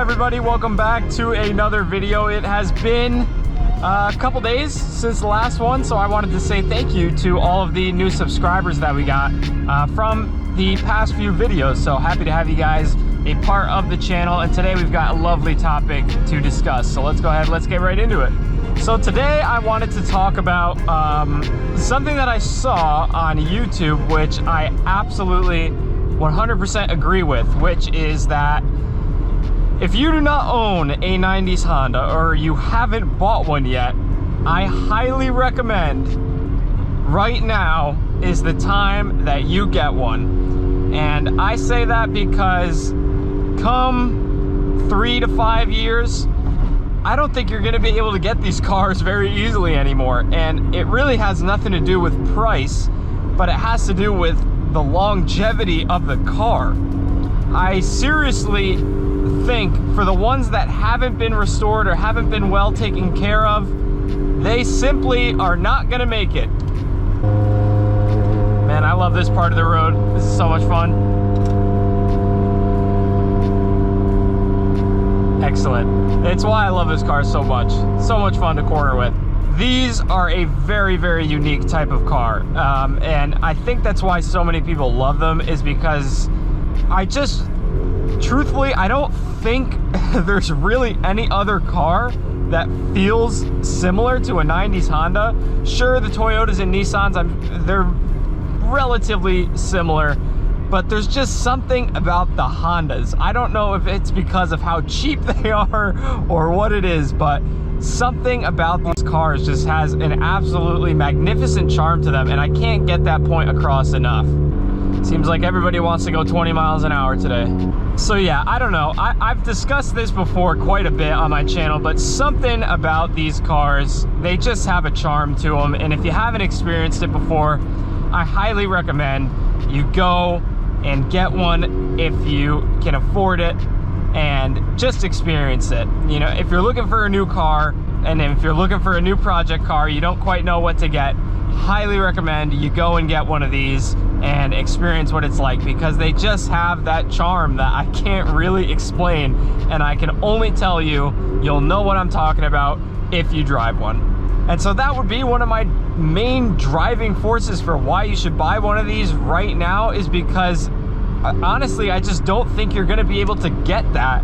everybody, welcome back to another video. It has been a couple days since the last one, so I wanted to say thank you to all of the new subscribers that we got from the past few videos. So happy to have you guys a part of the channel, and today we've got a lovely topic to discuss. So let's go ahead, let's get right into it. So today I wanted to talk about something that I saw on YouTube, which I absolutely 100% agree with, which is that if you do not own a 90s Honda or you haven't bought one yet, I highly recommend right now is the time that you get one. And I say that because come 3 to 5 years, I don't think you're going to be able to get these cars very easily anymore. And it really has nothing to do with price, but it has to do with the longevity of the car. I seriously think for the ones that haven't been restored or haven't been well taken care of, they simply are not going to make it. Man, I love this part of the road. This is so much fun. Excellent. It's why I love this car so much. So much fun to corner with. These are a very, very unique type of car. And I think that's why so many people love them, is because truthfully, I don't think there's really any other car that feels similar to a 90s Honda. Sure, the Toyotas and Nissans, they're relatively similar, but there's just something about the Hondas. I don't know if it's because of how cheap they are or what it is, but something about these cars just has an absolutely magnificent charm to them, and I can't get that point across enough. Seems like everybody wants to go 20 miles an hour today. So yeah, I don't know. I've discussed this before quite a bit on my channel, but something about these cars, they just have a charm to them. And if you haven't experienced it before, I highly recommend you go and get one if you can afford it and just experience it. You know, if you're looking for a new car, and if you're looking for a new project car, you don't quite know what to get, highly recommend you go and get one of these and experience what it's like, because they just have that charm that I can't really explain, and I can only tell you, you'll know what I'm talking about if you drive one. And so that would be one of my main driving forces for why you should buy one of these right now, is because honestly, I just don't think you're going to be able to get that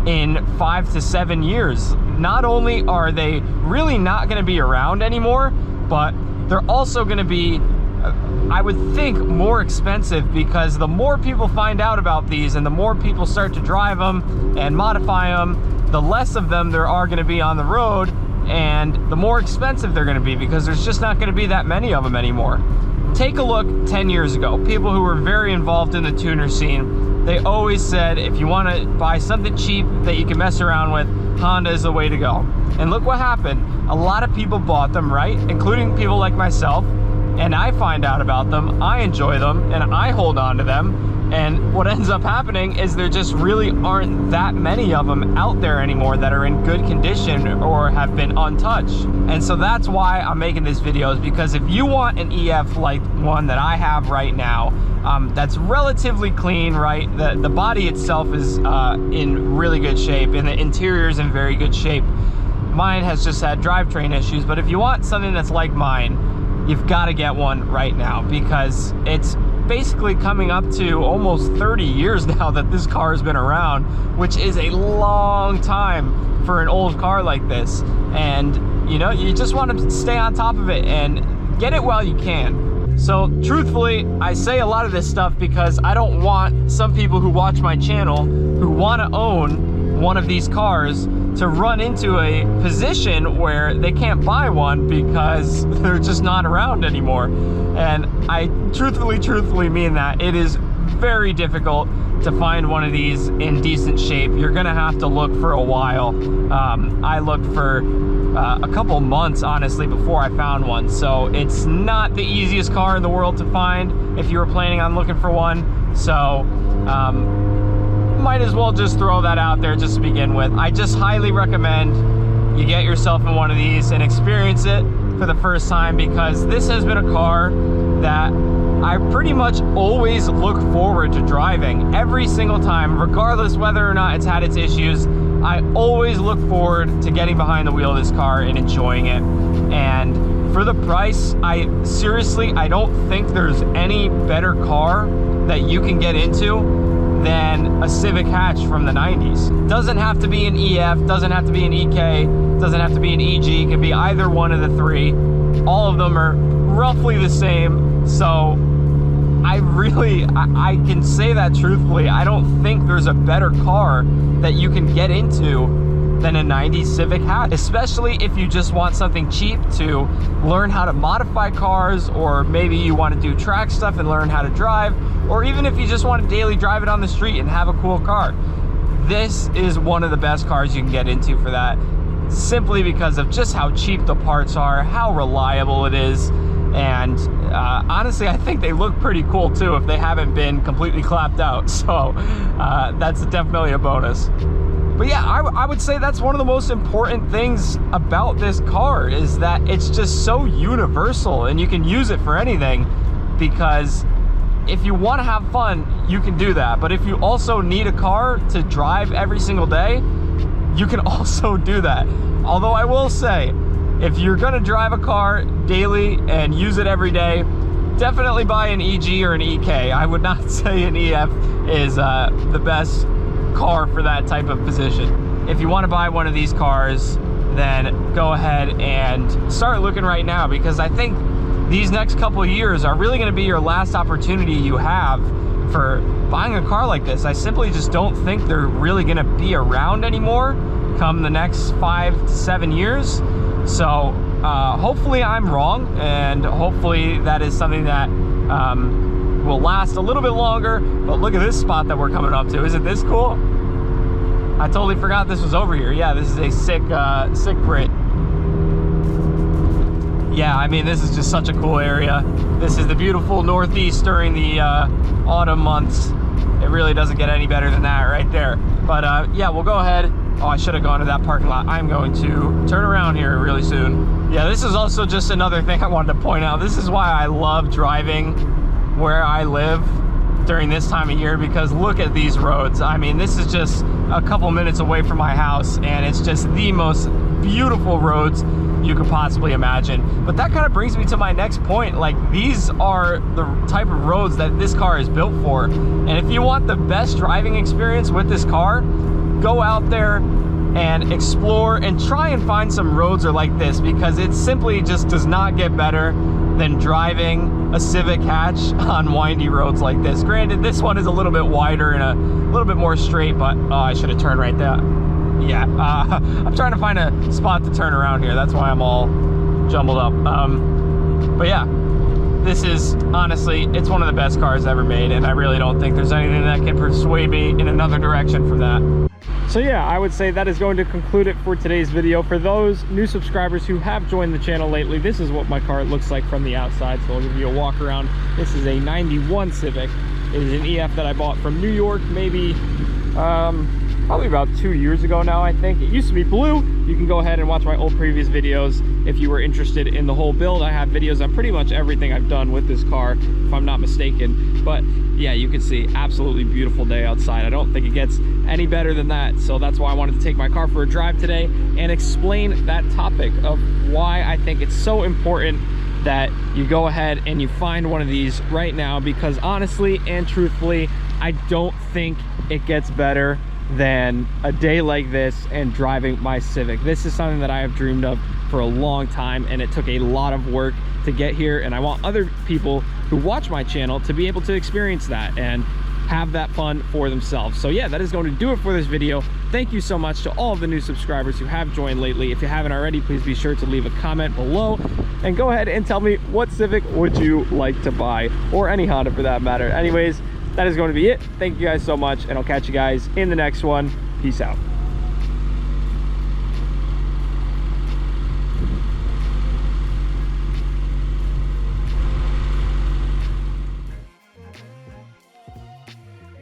in 5 to 7 years. Not only are they really not going to be around anymore, but they're also going to be, I would think, more expensive, because the more people find out about these and the more people start to drive them and modify them, the less of them there are going to be on the road, and the more expensive they're going to be, because there's just not going to be that many of them anymore. Take a look 10 years ago. People who were very involved in the tuner scene, they always said, if you want to buy something cheap that you can mess around with, Honda is the way to go. And look what happened. A lot of people bought them, right? Including people like myself. And I find out about them, I enjoy them, and I hold on to them. And what ends up happening is there just really aren't that many of them out there anymore that are in good condition or have been untouched. And so that's why I'm making this video, is because if you want an EF like one that I have right now, that's relatively clean, right? The body itself is in really good shape, and the interior is in very good shape. Mine has just had drivetrain issues, but if you want something that's like mine, you've got to get one right now, because it's basically coming up to almost 30 years now that this car has been around, which is a long time for an old car like this. And you know, you just want to stay on top of it and get it while you can. So truthfully, I say a lot of this stuff because I don't want some people who watch my channel who want to own one of these cars to run into a position where they can't buy one because they're just not around anymore. And I truthfully mean that. It is very difficult to find one of these in decent shape. You're gonna have to look for a while. I looked for a couple months, honestly, before I found one. So it's not the easiest car in the world to find if you were planning on looking for one. So might as well just throw that out there just to begin with. I just highly recommend you get yourself in one of these and experience it for the first time, because this has been a car that I pretty much always look forward to driving every single time, regardless whether or not it's had its issues. I always look forward to getting behind the wheel of this car and enjoying it. And for the price, I don't think there's any better car that you can get into than a Civic hatch from the 90s. Doesn't have to be an EF, doesn't have to be an EK, doesn't have to be an EG, it can be either one of the three. All of them are roughly the same, so I can say that truthfully. I don't think there's a better car that you can get into than a 90s Civic hatch, especially if you just want something cheap to learn how to modify cars, or maybe you want to do track stuff and learn how to drive, or even if you just want to daily drive it on the street and have a cool car. This is one of the best cars you can get into for that, simply because of just how cheap the parts are, how reliable it is, and honestly, I think they look pretty cool too if they haven't been completely clapped out, so that's definitely a bonus. But yeah, I would say that's one of the most important things about this car, is that it's just so universal and you can use it for anything, because if you want to have fun, you can do that. But if you also need a car to drive every single day, you can also do that. Although I will say, if you're gonna drive a car daily and use it every day, definitely buy an EG or an EK. I would not say an EF is the best car for that type of position. If you want to buy one of these cars, then go ahead and start looking right now, because I think these next couple of years are really going to be your last opportunity you have for buying a car like this. I simply just don't think they're really going to be around anymore come the next 5 to 7 years. So hopefully I'm wrong, and hopefully that is something that will last a little bit longer. But look at this spot that we're coming up to. Isn't this cool? I totally forgot this was over here. Yeah, this is a sick Brit. Yeah, I mean, this is just such a cool area. This is the beautiful Northeast during the autumn months. It really doesn't get any better than that right there. But yeah, we'll go ahead. Oh, I should have gone to that parking lot. I'm going to turn around here really soon. Yeah, this is also just another thing I wanted to point out. This is why I love driving where I live during this time of year, because look at these roads. I mean, this is just a couple minutes away from my house, and it's just the most beautiful roads you could possibly imagine. But that kind of brings me to my next point. Like, these are the type of roads that this car is built for. And if you want the best driving experience with this car, go out there and explore and try and find some roads that are like this, because it simply just does not get better than driving a Civic hatch on windy roads like this. Granted, this one is a little bit wider and a little bit more straight, but oh, I should have turned right there. Yeah, I'm trying to find a spot to turn around here. That's why I'm all jumbled up. But yeah, this is honestly, it's one of the best cars ever made, and I really don't think there's anything that can persuade me in another direction from that. So yeah, I would say that is going to conclude it for today's video. For those new subscribers who have joined the channel lately, this is what my car looks like from the outside. So I'll give you a walk around. This is a 91 Civic. It is an EF that I bought from New York, maybe probably about 2 years ago now, I think. It used to be blue. You can go ahead and watch my old previous videos if you were interested in the whole build. I have videos on pretty much everything I've done with this car, if I'm not mistaken. But yeah, you can see absolutely beautiful day outside. I don't think it gets any better than that. So that's why I wanted to take my car for a drive today and explain that topic of why I think it's so important that you go ahead and you find one of these right now, because honestly and truthfully, I don't think it gets better than a day like this and driving my Civic. This is something that I have dreamed of for a long time, and it took a lot of work to get here, and I want other people who watch my channel to be able to experience that and have that fun for themselves. So yeah, that is going to do it for this video. Thank you so much to all of the new subscribers who have joined lately. If you haven't already, please be sure to leave a comment below and go ahead and tell me, what Civic would you like to buy, or any Honda for that matter. Anyways, that is going to be it. Thank you guys so much, and I'll catch you guys in the next one. Peace out.